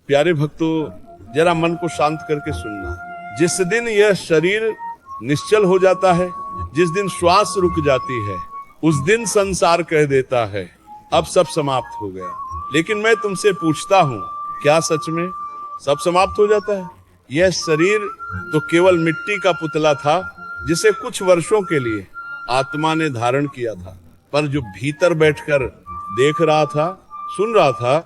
प्यारे भक्तों, जरा मन को शांत करके सुनना। जिस दिन यह शरीर निश्चल हो जाता है, जिस दिन श्वास रुक जाती है, उस दिन संसार कह देता है अब सब समाप्त हो गया। लेकिन मैं तुमसे पूछता हूँ, क्या सच में सब समाप्त हो जाता है? यह शरीर तो केवल मिट्टी का पुतला था जिसे कुछ वर्षों के लिए आत्मा ने धारण किया था, पर जो भीतर बैठकर देख रहा था, सुन रहा था,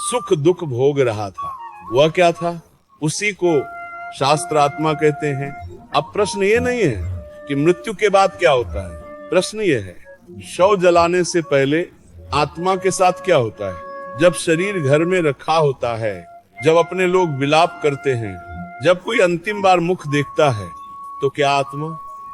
सुख दुख भोग रहा था, वह क्या था? उसी को शास्त्र आत्मा कहते हैं। अब प्रश्न ये नहीं है कि मृत्यु के बाद क्या होता है, प्रश्न ये है शव जलाने से पहले आत्मा के साथ क्या होता है? जब शरीर घर में रखा होता है, जब अपने लोग विलाप करते हैं, जब कोई अंतिम बार मुख देखता है, तो क्या आत्मा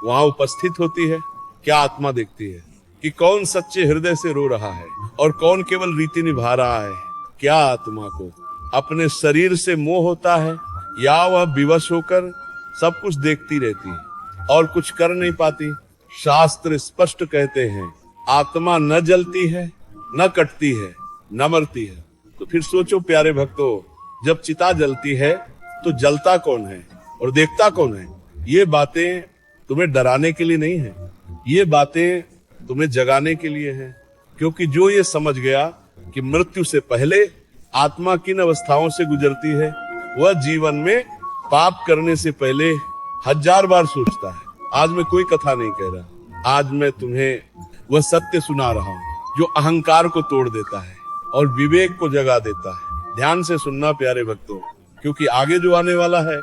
वहां उपस्थित होती है? क्या आत्मा देखती है कि कौन सच्चे हृदय से रो रहा है और कौन केवल रीति निभा रहा है? क्या आत्मा को अपने शरीर से मोह होता है, या वह विवश होकर सब कुछ देखती रहती है और कुछ कर नहीं पाती? शास्त्र स्पष्ट कहते हैं आत्मा न जलती है, न कटती है, न मरती है। तो फिर सोचो प्यारे भक्तों, जब चिता जलती है तो जलता कौन है और देखता कौन है? ये बातें तुम्हें डराने के लिए नहीं है, ये बातें तुम्हें जगाने के लिए हैं। क्योंकि जो ये समझ गया कि मृत्यु से पहले आत्मा किन अवस्थाओं से गुजरती है, वह जीवन में पाप करने से पहले 1000 बार सोचता है। आज मैं कोई कथा नहीं कह रहा, आज मैं तुम्हें वह सत्य सुना रहा हूँ जो अहंकार को तोड़ देता है और विवेक को जगा देता है। ध्यान से सुनना प्यारे भक्तों, क्योंकि आगे जो आने वाला है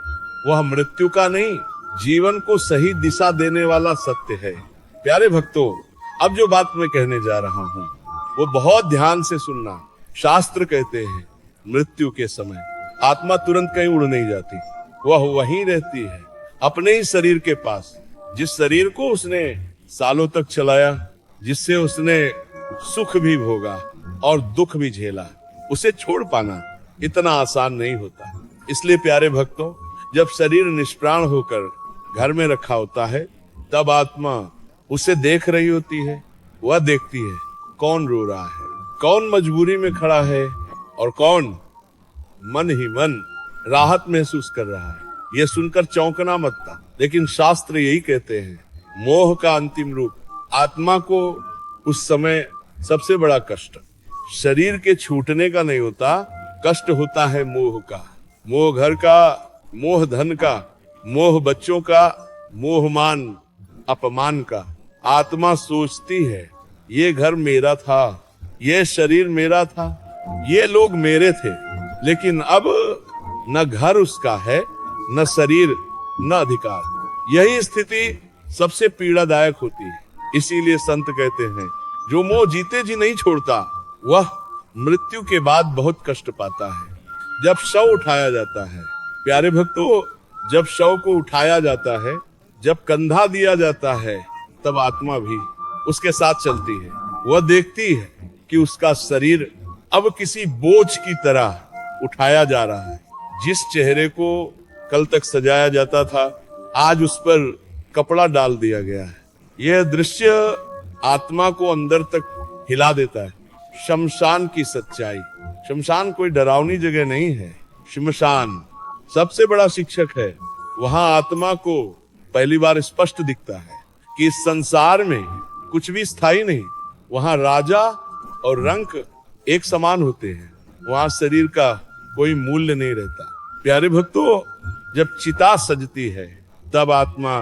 वह मृत्यु का नहीं, जीवन को सही दिशा देने वाला सत्य है। प्यारे भक्तों, अब जो बात मैं कहने जा रहा हूँ वो बहुत ध्यान से सुनना। शास्त्र कहते हैं मृत्यु के समय आत्मा तुरंत कहीं उड़ नहीं जाती, वह वहीं रहती है अपने ही शरीर के पास, जिस शरीर को उसने सालों तक चलाया, जिससे उसने सुख भी भोगा और दुख भी झेला। उसे छोड़ पाना इतना आसान नहीं होता। इसलिए प्यारे भक्तों, जब शरीर निष्प्राण होकर घर में रखा होता है, तब आत्मा उसे देख रही होती है। वह देखती है कौन रो रहा है, कौन मजबूरी में खड़ा है और कौन मन ही मन राहत महसूस कर रहा है। यह सुनकर चौंकना मत था, लेकिन शास्त्र यही कहते हैं मोह का अंतिम रूप आत्मा को उस समय सबसे बड़ा कष्ट शरीर के छूटने का नहीं होता, कष्ट होता है मोह का। मोह घर का, मोह धन का, मोह बच्चों का, मोह मान अपमान का। आत्मा सोचती है ये घर मेरा था, ये शरीर मेरा था, ये लोग मेरे थे, लेकिन अब न घर उसका है, न शरीर, न अधिकार। यही स्थिति सबसे पीड़ादायक होती है। इसीलिए संत कहते हैं जो मोह जीते जी नहीं छोड़ता, वह मृत्यु के बाद बहुत कष्ट पाता है। जब शव उठाया जाता है, प्यारे भक्तों, जब शव को उठाया जाता है, जब कंधा दिया जाता है, तब आत्मा भी उसके साथ चलती है। वह देखती है कि उसका शरीर अब किसी बोझ की तरह उठाया जा रहा है। जिस चेहरे को कल तक सजाया जाता था, आज उस पर कपड़ा डाल दिया गया है। यह दृश्य आत्मा को अंदर तक हिला देता है। शमशान की सच्चाई। शमशान कोई डरावनी जगह नहीं है, शमशान सबसे बड़ा शिक्षक है। वहां आत्मा को पहली बार स्पष्ट दिखता है कि इस संसार में कुछ भी स्थायी नहीं। वहां राजा और रंक एक समान होते हैं, वहां शरीर का कोई मूल्य नहीं रहता। प्यारे भक्तों, जब चिता सजती है, तब आत्मा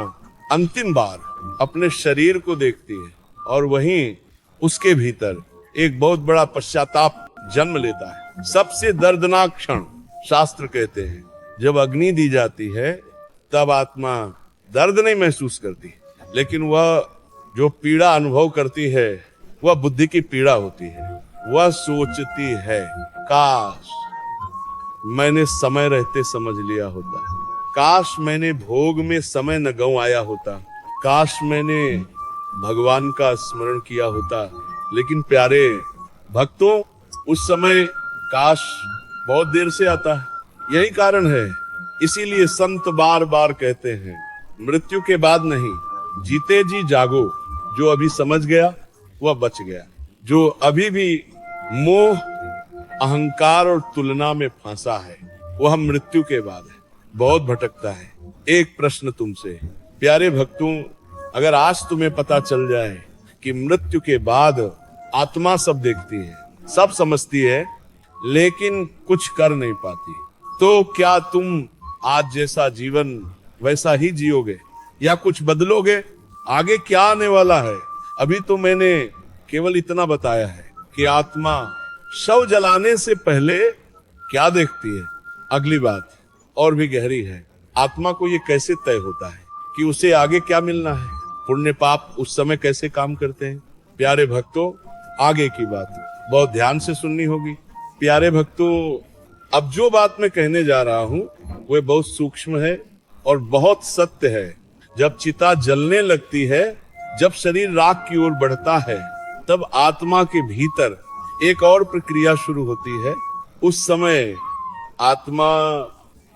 अंतिम बार अपने शरीर को देखती है और वहीं उसके भीतर एक बहुत बड़ा पश्चाताप जन्म लेता है। सबसे दर्दनाक क्षण शास्त्र कहते हैं जब अग्नि दी जाती है, तब आत्मा दर्द नहीं महसूस करती, लेकिन वह जो पीड़ा अनुभव करती है वह बुद्धि की पीड़ा होती है। वह सोचती है काश मैंने समय रहते समझ लिया होता, काश मैंने भोग में समय न गंवाया होता, काश मैंने भगवान का स्मरण किया होता। लेकिन प्यारे भक्तों, उस समय काश बहुत देर से आता है। यही कारण है, इसीलिए संत बार बार कहते हैं मृत्यु के बाद नहीं, जीते जी जागो। जो अभी समझ गया वह बच गया, जो अभी भी मोह अहंकार और तुलना में फंसा है, वह मृत्यु के बाद है, बहुत भटकता है। एक प्रश्न तुमसे, प्यारे भक्तों, अगर आज तुम्हें पता चल जाए कि मृत्यु के बाद आत्मा सब देखती है, सब समझती है, लेकिन कुछ कर नहीं पाती, तो क्या तुम आज जैसा जीवन वैसा ही जियोगे या कुछ बदलोगे? आगे क्या आने वाला है? अभी तो मैंने केवल इतना बताया है कि आत्मा शव जलाने से पहले क्या देखती है। अगली बात और भी गहरी है। आत्मा को ये कैसे तय होता है कि उसे आगे क्या मिलना है? पुण्य पाप उस समय कैसे काम करते हैं? प्यारे भक्तों, आगे की बात बहुत ध्यान से सुननी होगी। प्यारे भक्तों, अब जो बात मैं कहने जा रहा हूं वह बहुत सूक्ष्म है और बहुत सत्य है। जब चिता जलने लगती है, जब शरीर राख की ओर बढ़ता है, तब आत्मा के भीतर एक और प्रक्रिया शुरू होती है। उस समय आत्मा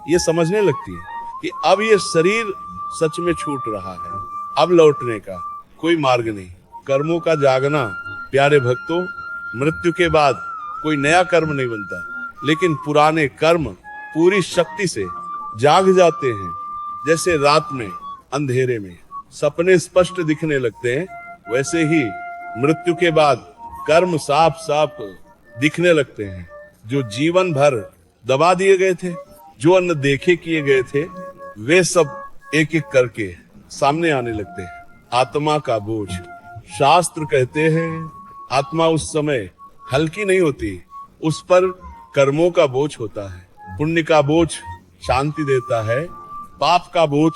ये समझने लगती है कि अब ये शरीर सच में छूट रहा है, अब लौटने का कोई मार्ग नहीं। कर्मों का जागना, प्यारे भक्तों, मृत्यु के बाद कोई नया कर्म नहीं बनता, लेकिन पुराने कर्म पूरी शक्ति से जाग जाते हैं। जैसे रात में अंधेरे में सपने स्पष्ट दिखने लगते हैं, वैसे ही मृत्यु के बाद कर्म साफ साफ दिखने लगते हैं। जो जीवन भर दबा दिए गए थे, जो अनदेखे किए गए थे, वे सब एक एक करके सामने आने लगते हैं। आत्मा का बोझ, शास्त्र कहते हैं आत्मा उस समय हल्की नहीं होती, उस पर कर्मों का बोझ होता है। पुण्य का बोझ शांति देता है, पाप का बोझ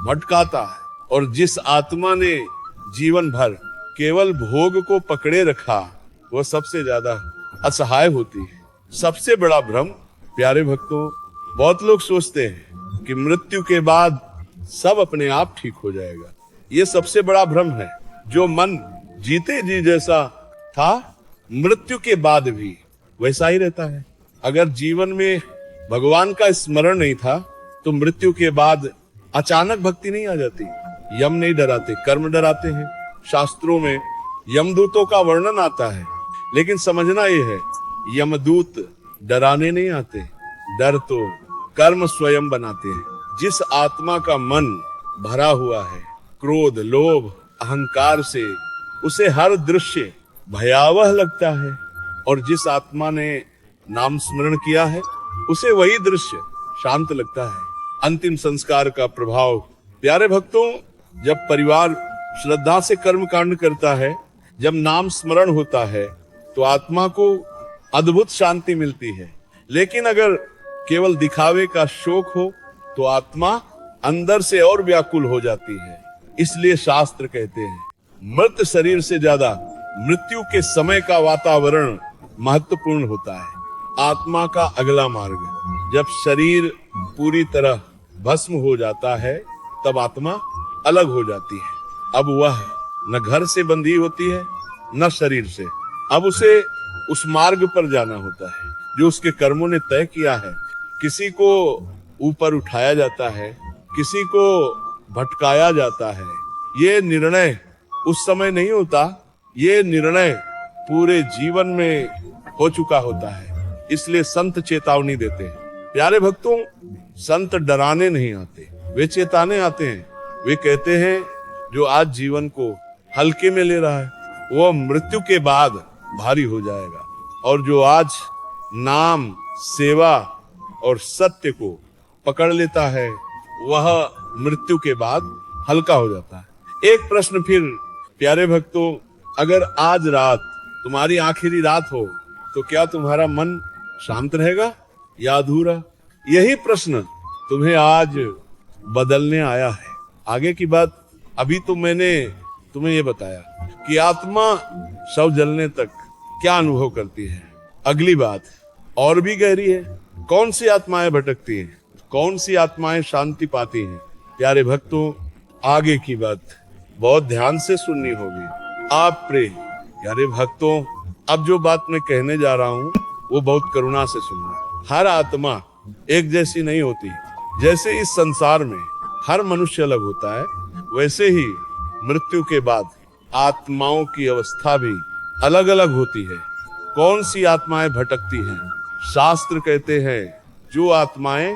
भटकाता है। और जिस आत्मा ने जीवन भर केवल भोग को पकड़े रखा, वह सबसे ज्यादा असहाय होती है। सबसे बड़ा भ्रम, प्यारे भक्तों, बहुत लोग सोचते हैं कि मृत्यु के बाद सब अपने आप ठीक हो जाएगा। ये सबसे बड़ा भ्रम है। जो मन जीते जी जैसा था, मृत्यु के बाद भी वैसा ही रहता है। अगर जीवन में भगवान का स्मरण नहीं था, तो मृत्यु के बाद अचानक भक्ति नहीं आ जाती। यम नहीं डराते, कर्म डराते हैं। शास्त्रों में यमदूतों का वर्णन आता है, लेकिन समझना यह है, यमदूत डराने नहीं आते, डर तो कर्म स्वयं बनाते हैं। जिस आत्मा का मन भरा हुआ है क्रोध, लोभ, अहंकार से, उसे हर दृश्य भयावह लगता है। और जिस आत्मा ने नाम स्मरण किया है, उसे वही दृश्य शांत लगता है। अंतिम संस्कार का प्रभाव, प्यारे भक्तों, जब परिवार श्रद्धा से कर्म कांड करता है, जब नाम स्मरण होता है, तो आत्मा को अद्भुत शांति मिलती है। लेकिन अगर केवल दिखावे का शौक हो, तो आत्मा अंदर से और व्याकुल हो जाती है। इसलिए शास्त्र कहते हैं, मृत शरीर से ज्यादा मृत्यु के समय का वातावरण महत्वपूर्ण होता है। आत्मा का अगला मार्ग, जब शरीर पूरी तरह भस्म हो जाता है, तब आत्मा अलग हो जाती है। अब वह न घर से बंधी होती है, न शरीर से। अब उसे उस मार्ग पर जाना होता है जो उसके कर्मों ने तय किया है। किसी को ऊपर उठाया जाता है, किसी को भटकाया जाता है। ये निर्णय उस समय नहीं होता, ये निर्णय पूरे जीवन में हो चुका होता है। इसलिए संत चेतावनी देते हैं। प्यारे भक्तों, संत डराने नहीं आते, वे चेताने आते हैं। वे कहते हैं, जो आज जीवन को हल्के में ले रहा है, वो मृत्यु के बाद भारी हो जाएगा। और जो आज नाम, सेवा और सत्य को पकड़ लेता है, वह मृत्यु के बाद हल्का हो जाता है। एक प्रश्न फिर, प्यारे भक्तों, अगर आज रात तुम्हारी आखिरी रात हो, तो क्या तुम्हारा मन शांत रहेगा या अधूरा? यही प्रश्न तुम्हें आज बदलने आया है। आगे की बात अभी तो मैंने तुम्हें ये बताया कि आत्मा शव जलने तक क्या अनुभव करती है। अगली बात और भी गहरी है। कौन सी आत्माएं भटकती हैं, कौन सी आत्माएं शांति पाती हैं? प्यारे भक्तों, आगे की बात बहुत ध्यान से सुननी होगी। आप प्यारे भक्तों, अब जो बात मैं कहने जा रहा हूँ, वो बहुत करुणा से सुनना। हर आत्मा एक जैसी नहीं होती। जैसे इस संसार में हर मनुष्य अलग होता है, वैसे ही मृत्यु के बाद आत्माओं की अवस्था भी अलग अलग होती है। कौन सी आत्माएं भटकती हैं? शास्त्र कहते हैं जो आत्माएं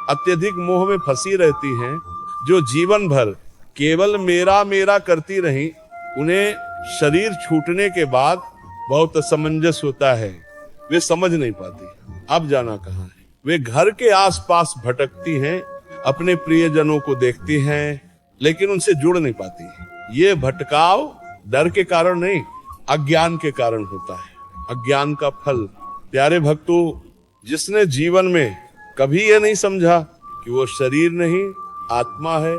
अत्यधिक मोह में फंसी रहती हैं, जो जीवन भर केवल मेरा मेरा करती रही, उन्हें शरीर छूटने के बाद बहुत असमंजस होता है। वे समझ नहीं पाती अब जाना कहाँ है। वे घर के आसपास भटकती हैं, अपने प्रियजनों को देखती हैं, लेकिन उनसे जुड़ नहीं पाती। ये भटकाव डर के कारण नहीं, अज्ञान के कारण होता है। अज्ञान का फल। प्यारे भक्तों, जिसने जीवन में कभी ये नहीं समझा कि वो शरीर नहीं आत्मा है,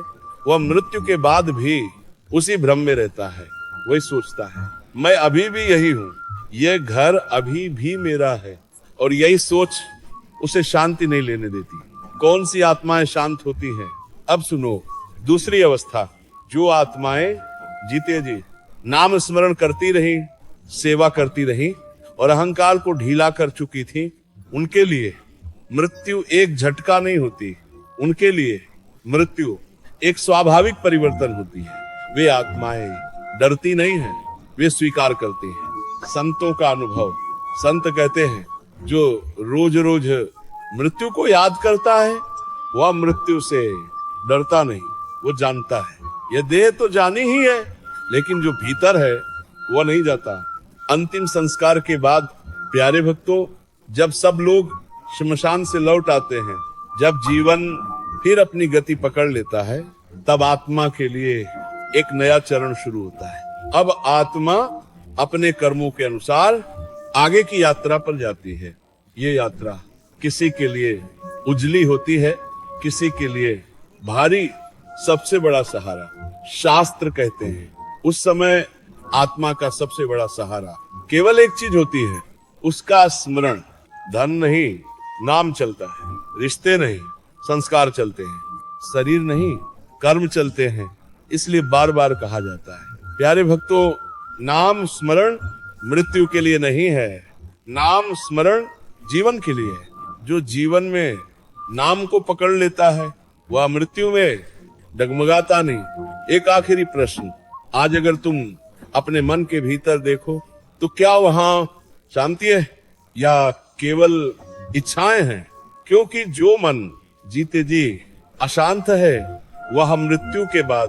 वह मृत्यु के बाद भी उसी भ्रम में रहता है। वही सोचता है मैं अभी भी यही हूँ, ये घर अभी भी मेरा है, और यही सोच उसे शांति नहीं लेने देती। कौन सी आत्माएं शांत होती हैं? अब सुनो दूसरी अवस्था। जो आत्माएं जीते जी नाम स्मरण करती रही, सेवा करती रही और अहंकार को ढीला कर चुकी थी, उनके लिए मृत्यु एक झटका नहीं होती। उनके लिए मृत्यु एक स्वाभाविक परिवर्तन होती है। वे आत्माएं डरती नहीं हैं, वे स्वीकार करती हैं। संतों का अनुभव। संत कहते हैं जो रोज रोज मृत्यु को याद करता है, वह मृत्यु से डरता नहीं। वो जानता है यह देह तो जानी ही है, लेकिन जो भीतर है वह नहीं जाता। अंतिम संस्कार के बाद प्यारे भक्तों, जब सब लोग श्मशान से लौट आते हैं, जब जीवन फिर अपनी गति पकड़ लेता है, तब आत्मा के लिए एक नया चरण शुरू होता है। अब आत्मा अपने कर्मों के अनुसार आगे की यात्रा पर जाती है। ये यात्रा किसी के लिए उजली होती है, किसी के लिए भारी। सबसे बड़ा सहारा शास्त्र कहते हैं उस समय आत्मा का सबसे बड़ा सहारा केवल एक चीज होती है, उसका स्मरण। धन नहीं, नाम चलता है, रिश्ते नहीं, संस्कार चलते हैं, शरीर नहीं, कर्म चलते हैं। इसलिए बार बार कहा जाता है प्यारे भक्तों, नाम स्मरण मृत्यु के लिए नहीं है, नाम स्मरण जीवन के लिए है। जो जीवन में नाम को पकड़ लेता है वह मृत्यु में डगमगाता नहीं। एक आखिरी प्रश्न, आज अगर तुम अपने मन के भीतर देखो तो क्या वहां शांति है या केवल इच्छाएं हैं? क्योंकि जो मन जीते जी अशांत है वह मृत्यु के बाद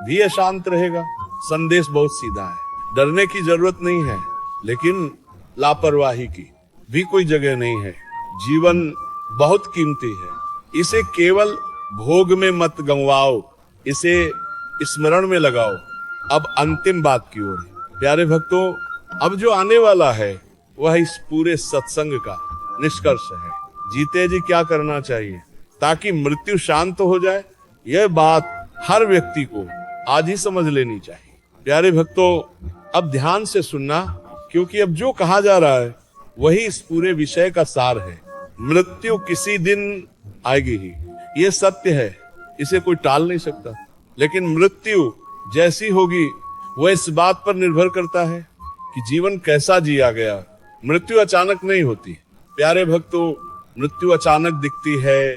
भी अशांत रहेगा। संदेश बहुत सीधा है, डरने की जरूरत नहीं है, लेकिन लापरवाही की भी कोई जगह नहीं है। जीवन बहुत कीमती है, इसे केवल भोग में मत गंवाओ, इसे स्मरण में लगाओ। अब अंतिम बात की ओर प्यारे भक्तों, अब जो आने वाला है वह इस पूरे सत्संग का निष्कर्ष है। जीते जी क्या करना चाहिए ताकि मृत्यु शांत हो जाए, यह बात हर व्यक्ति को आज ही समझ लेनी चाहिए। प्यारे भक्तों, अब ध्यान से सुनना, क्योंकि अब जो कहा जा रहा है वही इस पूरे विषय का सार है। मृत्यु किसी दिन आएगी ही, ये सत्य है, इसे कोई टाल नहीं सकता। लेकिन मृत्यु जैसी होगी वह इस बात पर निर्भर करता है कि जीवन कैसा जिया गया। मृत्यु अचानक नहीं होती प्यारे भक्तों, मृत्यु अचानक दिखती है,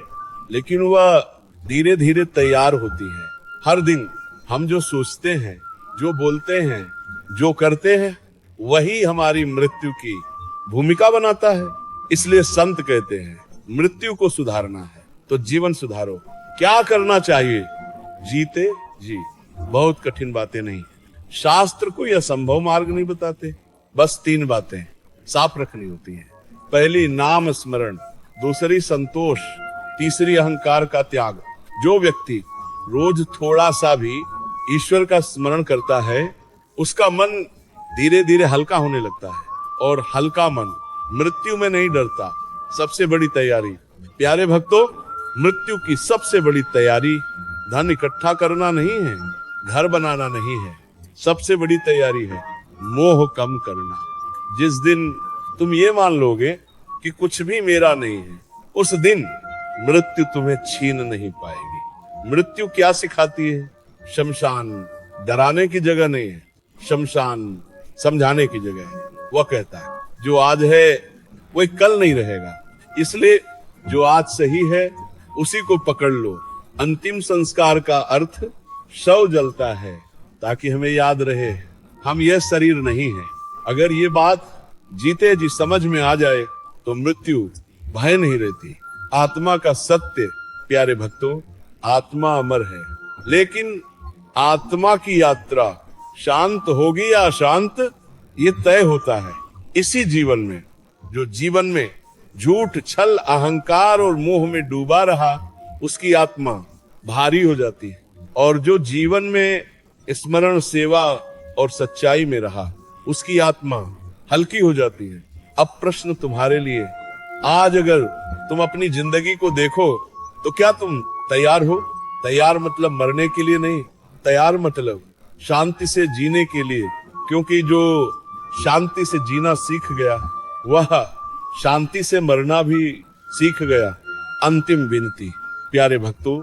लेकिन वह धीरे धीरे तैयार होती है। हर दिन हम जो सोचते हैं, जो बोलते हैं, जो करते हैं, वही हमारी मृत्यु की भूमिका बनाता है। इसलिए संत कहते हैं मृत्यु को सुधारना है तो जीवन सुधारो। क्या करना चाहिए? जीते जी। बहुत कठिन बातें नहीं, शास्त्र कोई असंभव मार्ग नहीं बताते, बस 3 बातें साफ रखनी होती हैं। पहली नाम स्मरण, दूसरी संतोष, तीसरी अहंकार का त्याग। जो व्यक्ति रोज थोड़ा सा भी ईश्वर का स्मरण करता है, उसका मन धीरे धीरे हल्का होने लगता है, और हल्का मन मृत्यु में नहीं डरता। सबसे बड़ी तैयारी प्यारे भक्तों, मृत्यु की सबसे बड़ी तैयारी धन इकट्ठा करना नहीं है, घर बनाना नहीं है। सबसे बड़ी तैयारी है मोह कम करना। जिस दिन तुम ये मान लोगे कि कुछ भी मेरा नहीं है, उस दिन मृत्यु तुम्हें छीन नहीं पाएगी। मृत्यु क्या सिखाती है? शमशान डराने की जगह नहीं है, शमशान समझाने की जगह है। वह कहता है जो आज है वही कल नहीं रहेगा, इसलिए जो आज सही है उसी को पकड़ लो। अंतिम संस्कार का अर्थ शव जलता है ताकि हमें याद रहे हम यह शरीर नहीं है। अगर ये बात जीते जी समझ में आ जाए तो मृत्यु भय नहीं रहती। आत्मा का सत्य, प्यारे भक्तों, आत्मा अमर है, लेकिन आत्मा की यात्रा शांत होगी या अशांत, ये तय होता है इसी जीवन में। जो जीवन में झूठ, छल, अहंकार और मोह में डूबा रहा, उसकी आत्मा भारी हो जाती है, और जो जीवन में स्मरण, सेवा और सच्चाई में रहा, उसकी आत्मा हल्की हो जाती है। अब प्रश्न तुम्हारे लिए, आज अगर तुम अपनी जिंदगी को देखो तो क्या तुम तैयार हो? तैयार मतलब मरने के लिए नहीं, तैयार मतलब शांति से जीने के लिए, क्योंकि जो शांति से जीना सीख गया वह शांति से मरना भी सीख गया। अंतिम विनती, प्यारे भक्तों,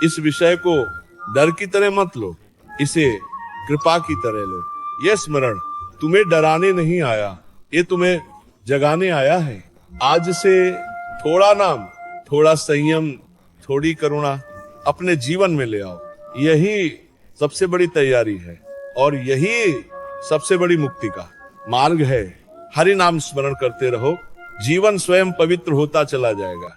इस विषय को डर की तरह मत लो, इसे कृपा की तरह लो। यह स्मरण तुम्हें डराने नहीं आया, ये तुम्हें जगाने आया है। आज से थोड़ा नाम, थोड़ा संयम, थोड़ी करुणा अपने जीवन में ले आओ। यही सबसे बड़ी तैयारी है और यही सबसे बड़ी मुक्ति का मार्ग है। हरि नाम स्मरण करते रहो, जीवन स्वयं पवित्र होता चला जाएगा।